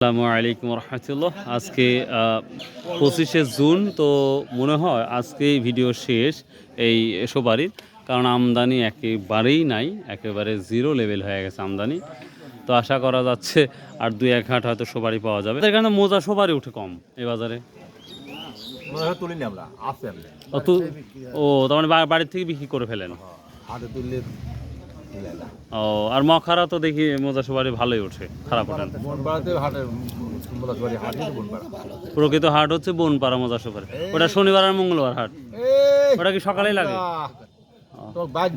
আসসালামু আলাইকুম রহমতুল্লাহ। আজকে 25শে জুন, তো মনে হয় আজকেই ভিডিও শেষ এই সুপারির, কারণ আমদানি একেবারেই নাই, একেবারে জিরো লেভেল হয়ে গেছে আমদানি। তো আশা করা যাচ্ছে আর দুই এক হাট হয়তো সুপারি পাওয়া যাবে। তার কারণে মোজা সুপারি উঠে কম এই বাজারে। ও তার মানে বাড়ির থেকে বিক্রি করে ফেলেন। ও আর মখারা তো দেখি মোজা সুপারি ভালোই ওঠে, খারাপ ওঠে না। প্রকৃত হাট হচ্ছে বনপাড়া মোজা সুপারি, ওটা শনিবার আর মঙ্গলবার হাট। ওটা কি সকালেই লাগে?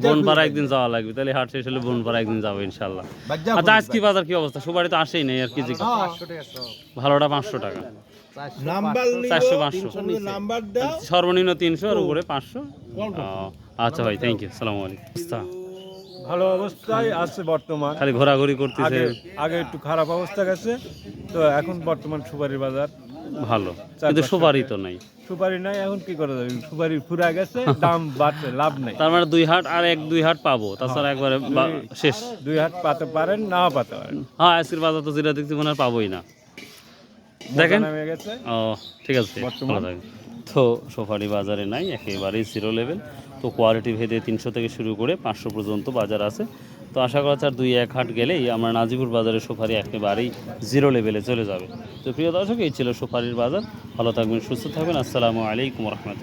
বনপাড়া একদিন যাওয়া লাগবে, তাহলে হাট শেষ হলে বনপাড়া একদিন যাবো ইনশাল্লাহ। আচ্ছা, আজ কি বাজার কি অবস্থা? সুপারি তো আসেই নেই আর কি। ভালোটা 500 টাকা, 400 500, সর্বনিম্ন 300 আর উপরে 500। আচ্ছা ভাই, থ্যাংক ইউ, সালাম আলাইকুম। ভালো অবস্থায় আছে বর্তমান, খালি ঘোরাঘুরি করতেছে। আগে একটু খারাপ অবস্থা গেছে, তো এখন বর্তমান সুপারির বাজার ভালো, কিন্তু সুপারি তো নাই। সুপারি নাই, এখন কি করা যাবে? সুপারি ফুরা গেছে, দাম বাড়ছে, লাভ নাই। তার মানে দুই হাট আর 1-2 হাট পাবো, তাছাড়া একবারে শেষ। 2 হাট পাতে পারেন, নাও পাতে পারেন। হ্যাঁ, আজকের বাজার তো যেটা দেখছি মনে হয় পাবোই না, দেখেন। ও ঠিক আছে, ভালো থাকেন। তো সুপারি বাজারে নাই, একেবারেই জিরো লেভেল। তো কোয়ালিটি ভেদে 300 থেকে শুরু করে 500 পর্যন্ত বাজার আছে। তো আশা করা যাচ্ছে আর 2-1 হাট গেলেই আমরা নাজিপুর বাজারে সুপারি একেবারেই জিরো লেভেলে চলে যাবে। তো প্রিয় দর্শক, এই ছিল সুপারির বাজার। ভালো থাকবেন, সুস্থ থাকবেন। আসসালামু আলাইকুম রহমতুল্লাহ।